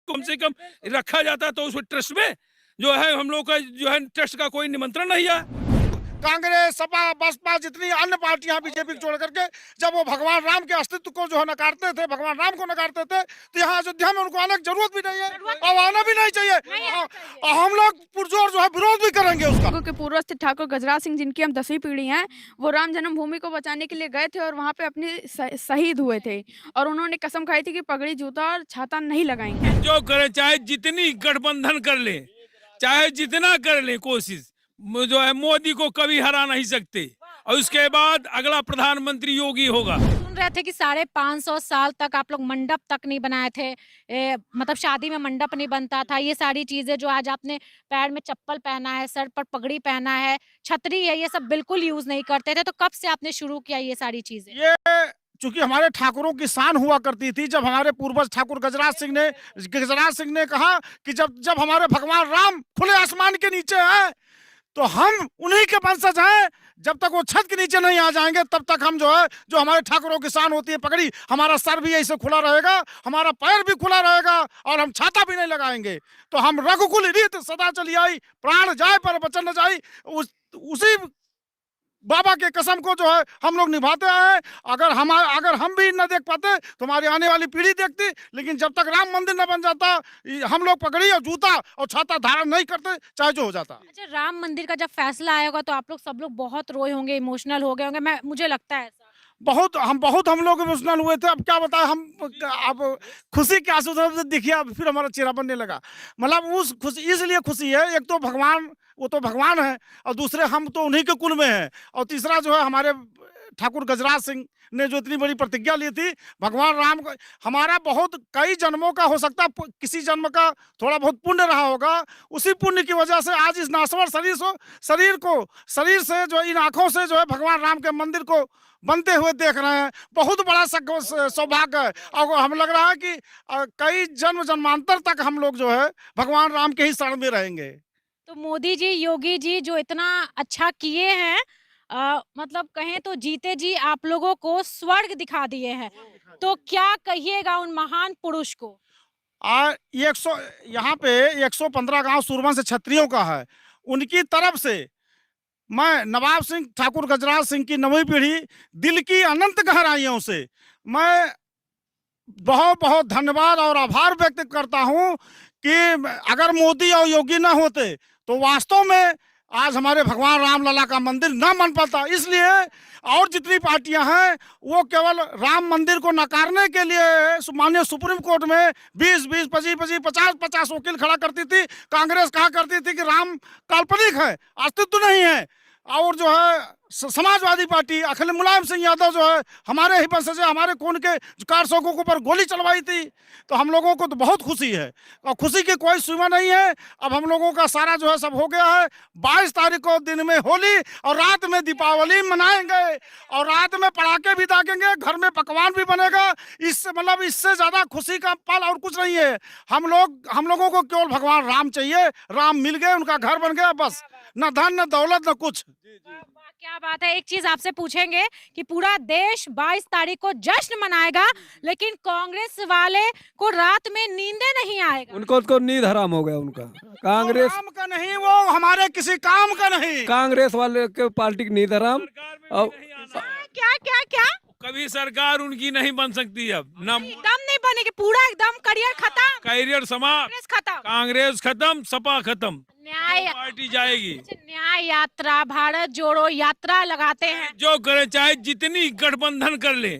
कम से कम रखा जाता तो उस ट्रस्ट में जो है हम लोग का जो है ट्रस्ट का कोई निमंत्रण नहीं है। कांग्रेस, सपा, बसपा जितनी अन्य पार्टियां बीजेपी को छोड़ करके जब वो भगवान राम के अस्तित्व को जो है नकारते थे, भगवान राम को नकारते थे, तो यहाँ अयोध्या में उनको आने की जरूरत भी नहीं है और आना भी नहीं चाहिए। और हम लोग पुरजोर जो है विरोध भी करेंगे उसका। के पूर्वज थे ठाकुर गजराज सिंह, जिनकी हम 10वीं पीढ़ी हैं, वो राम जन्मभूमि को बचाने के लिए गए थे और वहाँ पे अपने शहीद हुए थे और उन्होंने कसम खाई थी कि पगड़ी, जूता और छाता नहीं लगाएंगे। जो करे, चाहे जितनी गठबंधन कर ले, चाहे जितना कर ले कोशिश, जो है मोदी को कभी हरा नहीं सकते। और उसके बाद अगला प्रधानमंत्री योगी होगा। सुन रहे थे कि 550 साल तक आप लोग मंडप तक नहीं बनाए थे, मतलब शादी में मंडप नहीं बनता था। ये सारी चीजें जो आज आपने पैर में चप्पल पहना है, सर पर पगड़ी पहना है, छतरी है, ये सब बिल्कुल यूज नहीं करते थे। तो कब से आपने शुरू किया ये सारी चीजें? ये चूंकि हमारे ठाकुरों की शान हुआ करती थी। जब हमारे पूर्वज ठाकुर गजराज सिंह ने कहा कि जब हमारे भगवान राम खुले आसमान के नीचे हैं तो हम उन्हीं के वंशज हैं। जब तक वो छत के नीचे नहीं आ जाएंगे तब तक हम जो है, जो हमारे ठाकुरों की शान होती है पगड़ी, हमारा सर भी ऐसे खुला रहेगा, हमारा पैर भी खुला रहेगा और हम छाता भी नहीं लगाएंगे। तो हम रघुकुल रीत सदा चली आई, प्राण जाए पर वचन न जाई, उसी बाबा के कसम को जो है हम लोग निभाते हैं। अगर हम भी न देख पाते तो हमारी आने वाली पीढ़ी देखती, लेकिन जब तक राम मंदिर न बन जाता हम लोग पगड़ी और जूता और छाता धारण नहीं करते, चाहे जो हो जाता। अच्छा, राम मंदिर का जब फैसला आया होगा तो आप लोग सब लोग बहुत रोए होंगे, इमोशनल हो गए होंगे, मुझे लगता है ऐसा। बहुत हम लोग इमोशनल हुए थे। अब क्या बताएं हम, अब खुशी के आंसू देखिए अब फिर हमारा चेहरा बनने लगा। मतलब उस खुशी, इसलिए खुशी है, एक तो भगवान, वो तो भगवान है, और दूसरे हम तो उन्हीं के कुल में हैं, और तीसरा जो है हमारे ठाकुर गजराज सिंह ने जो इतनी बड़ी प्रतिज्ञा ली थी भगवान राम को, हमारा बहुत कई जन्मों का हो सकता, किसी जन्म का थोड़ा बहुत पुण्य रहा होगा, उसी पुण्य की वजह से आज इस नासवर शरीर से जो, इन आंखों से जो है भगवान राम के मंदिर को बनते हुए देख रहे हैं। बहुत बड़ा सौभाग्य है और हम लग रहा है कि कई जन्मांतर तक हम लोग जो है भगवान राम के ही शरण में रहेंगे। तो मोदी जी, योगी जी जो इतना अच्छा किए हैं, मतलब कहें तो जीते जी आप लोगों को स्वर्ग दिखा दिए हैं, तो क्या कहिएगा उन महान पुरुष को? यहाँ पे 115 गांव सूरवंश क्षत्रियों का है। उनकी तरफ से मैं नवाब सिंह ठाकुर गजराज सिंह की 9वीं पीढ़ी दिल की अनंत गहराइयों से मैं बहुत बहुत धन्यवाद और आभार व्यक्त करता हूं कि अगर मोदी और योगी ना होते तो वास्तव में आज हमारे भगवान राम लला का मंदिर ना बन पाता। इसलिए और जितनी पार्टियां हैं वो केवल राम मंदिर को नकारने के लिए माननीय सुप्रीम कोर्ट में 20-20, 25-25, 50-50 वकील खड़ा करती थी। कांग्रेस कहा करती थी कि राम काल्पनिक है, अस्तित्व नहीं है, और जो है समाजवादी पार्टी अखिल मुलायम सिंह यादव जो है हमारे ही वंशज, हमारे खून के कारसों के ऊपर गोली चलवाई थी। तो हम लोगों को तो बहुत खुशी है और खुशी की कोई सीमा नहीं है। अब हम लोगों का सारा जो है सब हो गया है। 22 तारीख को दिन में होली और रात में दीपावली मनाएंगे और रात में पटाखे भी दागेंगे, घर में पकवान भी बनेगा। इससे मतलब इससे ज्यादा खुशी का पल और कुछ नहीं है। हम लोगों को केवल भगवान राम चाहिए। राम मिल गए, उनका घर बन गया, बस, न धन न दौलत न कुछ। क्या बात है। एक चीज आपसे पूछेंगे कि पूरा देश 22 तारीख को जश्न मनाएगा, लेकिन कांग्रेस वाले को रात में नींदे नहीं आएगा। उनको तो नींद हराम हो गया उनका। कांग्रेस काम का नहीं, वो हमारे किसी काम का नहीं। कांग्रेस वाले के पार्टी की नींद हराम। क्या क्या क्या कभी सरकार उनकी नहीं बन सकती। अब न एकदम नहीं बनेगी, पूरा एकदम करियर खत्म, कैरियर समाप्त, कांग्रेस खत्म, सपा खत्म, न्याय पार्टी जाएगी। न्याय यात्रा, भारत जोड़ो यात्रा लगाते हैं। जो करे, चाहे जितनी गठबंधन कर ले,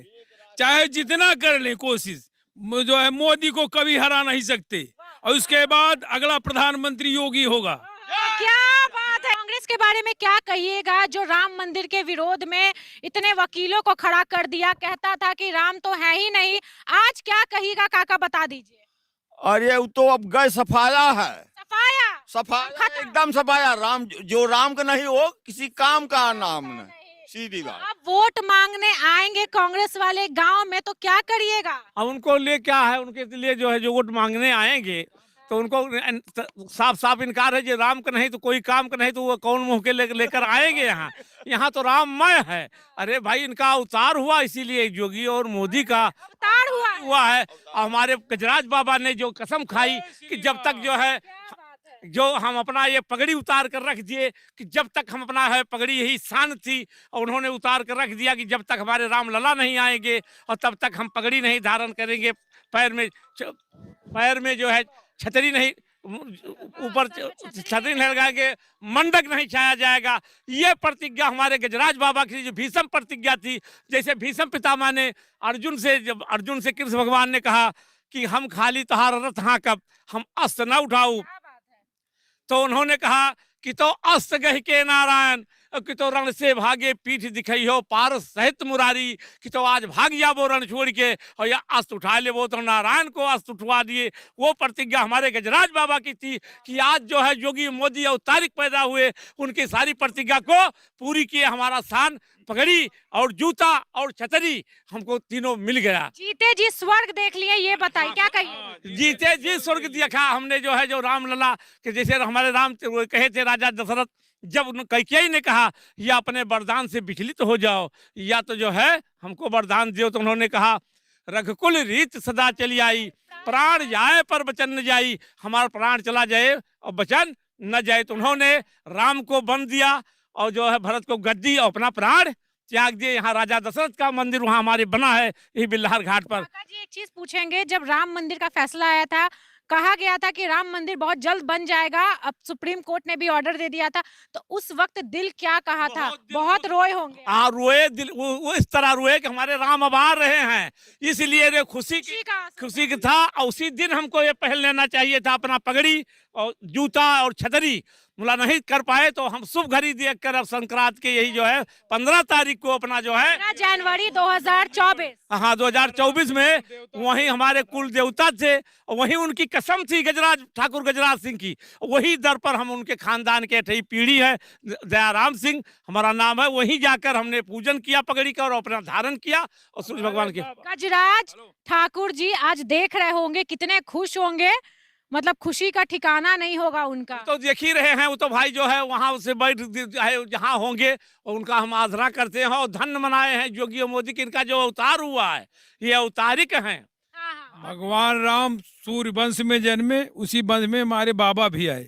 चाहे जितना कर ले कोशिश, जो है मोदी को कभी हरा नहीं सकते। और उसके बाद अगला प्रधानमंत्री योगी होगा। क्या बात है। कांग्रेस के बारे में क्या कहिएगा, जो राम मंदिर के विरोध में इतने वकीलों को खड़ा कर दिया, कहता था कि राम तो है ही नहीं, आज क्या कहिएगा काका, बता दीजिए। अरे तो अब गए सफाया है, सफाया एकदम सफाया। जो राम का नहीं हो किसी काम का नाम नहीं, सीधी बात। अब वोट मांगने आएंगे कांग्रेस वाले गांव में, तो क्या करिएगा? अब उनको लिए क्या है, उनके लिए जो है जो वोट मांगने आएंगे तो उनको साफ साफ इनकार है, जो राम का नहीं तो कोई काम का नहीं तो वो कौन मुंह के लेकर आएंगे यहाँ। यहाँ तो राममय है। अरे भाई, इनका अवतार हुआ, इसीलिए योगी और मोदी का अवतार हुआ है। और हमारे गजराज बाबा ने जो कसम खाई कि जब तक जो है, जो हम अपना ये पगड़ी उतार कर रख दिए कि जब तक हम अपना है पगड़ी यही शान थी, और उन्होंने उतार कर रख दिया कि जब तक हमारे राम लला नहीं आएंगे और तब तक हम पगड़ी नहीं धारण करेंगे, पैर में जो है छतरी नहीं, ऊपर छतरी नहीं लगाएंगे, मंडक नहीं छाया जाएगा। ये प्रतिज्ञा हमारे गजराज बाबा की जो भीषम प्रतिज्ञा थी। जैसे भीषम पितामह ने जब अर्जुन से कृष्ण भगवान ने कहा कि हम खाली तहार रथ हाँकब, हम अस्त्र न उठाऊ, तो उन्होंने कहा कि तो अस्त्र गह के नारायण, कि तो रण से भागे पीठ दिखाई हो पारस सहित मुरारी, कि तो आज भाग जा वो रण छोड़ के और या अस्त्र उठा ले, वो तो नारायण को अस्त्र उठवा दिए। वो प्रतिज्ञा हमारे गजराज बाबा की थी कि आज जो है योगी मोदी अवतारिक पैदा हुए, उनकी सारी प्रतिज्ञा को पूरी किए। हमारा शान पगड़ी और जूता और छतरी हमको तीनों मिल गया। जीते जी स्वर्ग देख लिए, ये बताइए क्या कहिए। जीते जी स्वर्ग देखा हमने, जो है जो राम लला के जैसे हमारे राम कहे थे राजा दशरथ, जब कैकेयी ने कहा या अपने वरदान से विचलित हो जाओ या तो जो है हमको वरदान दियो, तो उन्होंने कहा रघुकुल रीत सदा चली आई, प्राण जाए पर वचन न जाई, हमारा प्राण चला जाए और वचन न जाए। तो उन्होंने राम को वन दिया और जो है भरत को गद्दी और अपना प्राण त्याग दिए। यहाँ राजा दशरथ का मंदिर वहाँ हमारे बना है, यही बिल्लाहर घाट पर। काका जी एक चीज पूछेंगे, जब राम मंदिर का फैसला आया था, कहा गया था कि राम मंदिर बहुत जल्द बन जाएगा, अब सुप्रीम कोर्ट ने भी ऑर्डर दे दिया था, तो उस वक्त दिल क्या कहा था? बहुत रोए होंगे। हाँ रोए, दिल वो इस तरह रोए कि हमारे राम अब आ रहे हैं, इसलिए रे खुशी की था। और उसी दिन हमको ये पहन लेना चाहिए था अपना पगड़ी और जूता और छतरी। मुला नहीं कर पाए तो हम शुभ घड़ी देख कर अब संक्रांत के यही जो है 15 तारीख को अपना जो है 15 जनवरी 2024, हाँ 2024 में वही हमारे कुल देवता थे, वही उनकी कसम थी गजराज ठाकुर गजराज सिंह की, वही दर पर हम उनके खानदान के अठई पीढ़ी है, दयाराम सिंह हमारा नाम है, वहीं जाकर हमने पूजन किया पगड़ी का और अपना धारण किया और सूर्य भगवान के। गजराज ठाकुर जी आज देख रहे होंगे, कितने खुश होंगे, मतलब खुशी का ठिकाना नहीं होगा उनका। तो देख ही रहे हैं, वो तो भाई जो है वहाँ से बैठ जहाँ होंगे और उनका हम आदरा करते हैं और धन्य मनाए हैं योगी और मोदी की, इनका जो अवतार हुआ है ये अवतारिक हैं। भगवान राम सूर्य वंश में जन्मे, उसी वंश में हमारे बाबा भी आए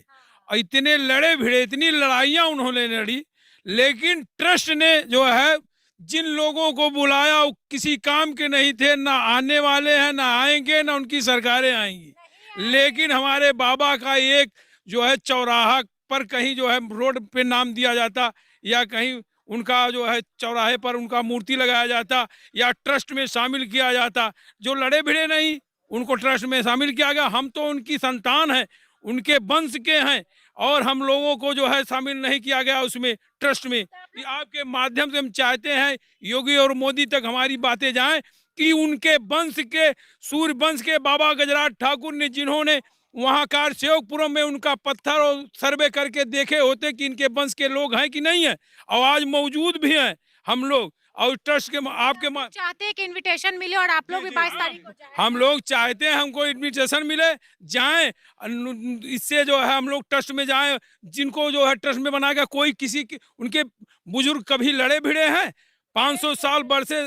और इतने लड़े भिड़े, इतनी लड़ाइयाँ उन्होंने लड़ी, लेकिन ट्रस्ट ने जो है जिन लोगों को बुलाया वो किसी काम के नहीं थे, ना आने वाले हैं, ना आएंगे, ना उनकी सरकारें आएंगी। लेकिन हमारे बाबा का एक जो है चौराहा पर कहीं जो है रोड पे नाम दिया जाता या कहीं उनका जो है चौराहे पर उनका मूर्ति लगाया जाता या ट्रस्ट में शामिल किया जाता। जो लड़े भिड़े नहीं उनको ट्रस्ट में शामिल किया गया। हम तो उनकी संतान हैं, उनके वंश के हैं और हम लोगों को जो है शामिल नहीं किया गया उसमें ट्रस्ट में। आपके माध्यम से हम चाहते हैं योगी और मोदी तक हमारी बातें जाएं कि उनके वंश के सूर्य वंश के बाबा गजराज ठाकुर ने जिन्होंने वहाँ कार सेवकपुरम में उनका पत्थर और सर्वे करके देखे होते कि इनके वंश के लोग हैं कि नहीं है, और आज मौजूद भी हैं हम लोग और ट्रस्ट के आपके चाहते हैं कि इनविटेशन मिले और आप लोग भी 22 तारीख को जाएं। हम लोग चाहते हैं हमको इनविटेशन मिले, जाएं, इससे जो है हम लोग ट्रस्ट में जाएं। जिनको जो है ट्रस्ट में बनाएगा कोई किसी उनके बुजुर्ग कभी लड़े भिड़े हैं, 500 साल बरसे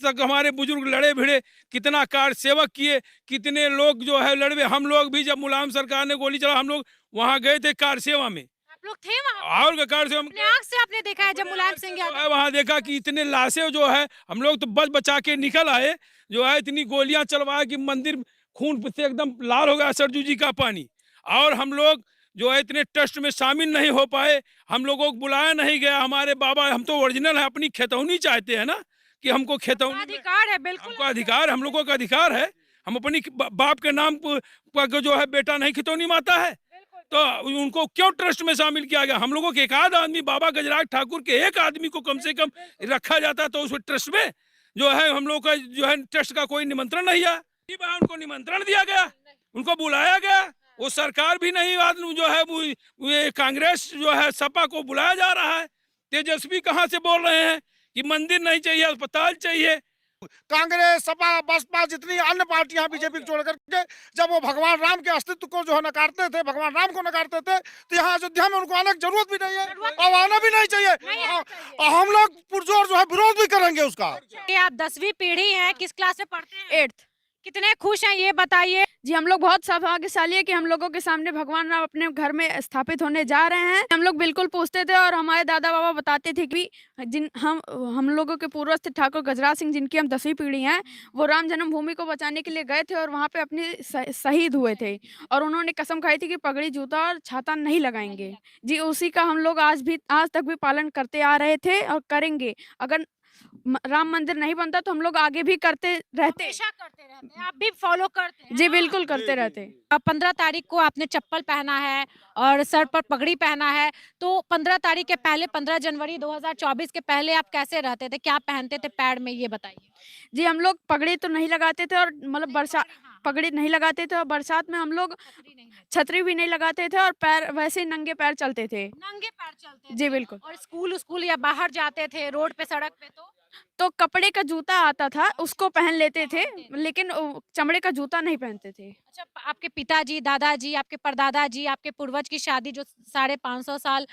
तक हमारे बुजुर्ग लड़े भिड़े, कितना कार सेवक किए, कितने लोग जो है लड़े। हम लोग भी जब मुलायम सरकार ने गोली चला हम लोग वहाँ गए थे कार सेवा में। आप लोग थे वहाँ? और कार सेवा में आँख से आपने देखा है जब मुलायम सिंह यादव वहाँ देखा कि इतने लाशें जो है हम लोग तो बच बचा के निकल आए, जो है इतनी गोलियां चलवाए कि मंदिर खून से एकदम लाल हो गया, सरजू जी का पानी। और हम लोग जो है इतने ट्रस्ट में शामिल नहीं हो पाए, हम लोगों को बुलाया नहीं गया। हमारे बाबा, हम तो ओरिजिनल है, अपनी खेतौनी चाहते हैं ना कि हमको खेतौनी अधिकार है, बिल्कुल हमको अधिकार, हम लोगों का अधिकार है। हम अपनी बाप के नाम पर जो है बेटा नहीं खितौनी माता है, तो उनको क्यों ट्रस्ट में शामिल किया गया? हम लोगों के एक आध आदमी, बाबा गजराज ठाकुर के एक आदमी को कम से कम रखा जाता तो उस ट्रस्ट में जो है हम लोग का जो है ट्रस्ट का कोई निमंत्रण नहीं है। उनको निमंत्रण दिया गया, उनको बुलाया गया, वो सरकार भी नहीं, जो है वो कांग्रेस जो है सपा को बुलाया जा रहा है। तेजस्वी कहाँ से बोल रहे हैं कि मंदिर नहीं चाहिए, अस्पताल चाहिए, कांग्रेस, सपा, बसपा, जितनी अन्य पार्टियां बीजेपी को छोड़ करके जब वो भगवान राम के अस्तित्व को जो है नकारते थे, भगवान राम को नकारते थे, तो यहाँ अयोध्या में उनको आने की जरूरत भी नहीं है और आना भी नहीं चाहिए। और हम लोग पुरजोर जो है विरोध भी करेंगे उसका। ये आप 10वीं पीढ़ी हैं, किस क्लास में पढ़ते हैं? 8th। कितने खुश हैं ये बताइए? जी हम लोग बहुत सौभाग्यशाली है कि हम लोगों के सामने भगवान राम अपने घर में स्थापित होने जा रहे हैं। हम लोग बिल्कुल पूछते थे और हमारे दादा बाबा बताते थे कि जिन हम लोगों के पूर्वज थे ठाकुर गजराज सिंह, जिनकी हम 10वीं पीढ़ी हैं, वो राम जन्मभूमि को बचाने के लिए गए थे और वहाँ पे अपने शहीद हुए थे और उन्होंने कसम खाई थी कि पगड़ी, जूता और छाता नहीं लगाएंगे। जी उसी का हम लोग आज तक भी पालन करते आ रहे थे और करेंगे। अगर राम मंदिर नहीं बनता तो हम लोग आगे भी करते रहते। हमेशा करते रहते हैं, आप भी फॉलो करते हैं? जी बिल्कुल करते रहते। अब 15 तारीख को आपने चप्पल पहना है और सर पर पगड़ी पहना है, तो 15 तारीख के पहले 15 जनवरी 2024 के पहले आप कैसे रहते थे, क्या पहनते थे पैर में, ये बताइए? जी हम लोग पगड़ी तो नहीं लगाते थे और मतलब पगड़ी नहीं लगाते थे और बरसात में हम लोग छतरी भी नहीं लगाते थे और पैर वैसे ही नंगे पैर चलते थे। नंगे पैर चलते जी थे। बिल्कुल। और स्कूल या बाहर जाते थे रोड पे, सड़क पे, तो कपड़े का जूता आता था उसको पहन लेते थे, लेकिन चमड़े का जूता नहीं पहनते थे। अच्छा, आपके पिताजी, दादाजी, आपके परदादा जी, आपके पूर्वज की शादी जो 550 साल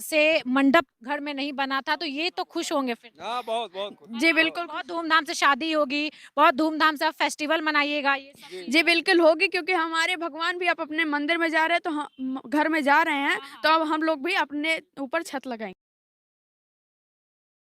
से मंडप घर में नहीं बना था, तो ये तो खुश होंगे फिर? हाँ, बहुत बहुत जी बिल्कुल। बहुत धूमधाम से शादी होगी, बहुत धूमधाम से आप फेस्टिवल मनाइएगा, ये सब? जी बिल्कुल होगी, क्योंकि हमारे भगवान भी आप अपने मंदिर में जा रहे हैं तो हम घर में जा रहे हैं, तो अब हम लोग भी अपने ऊपर छत लगाएंगे।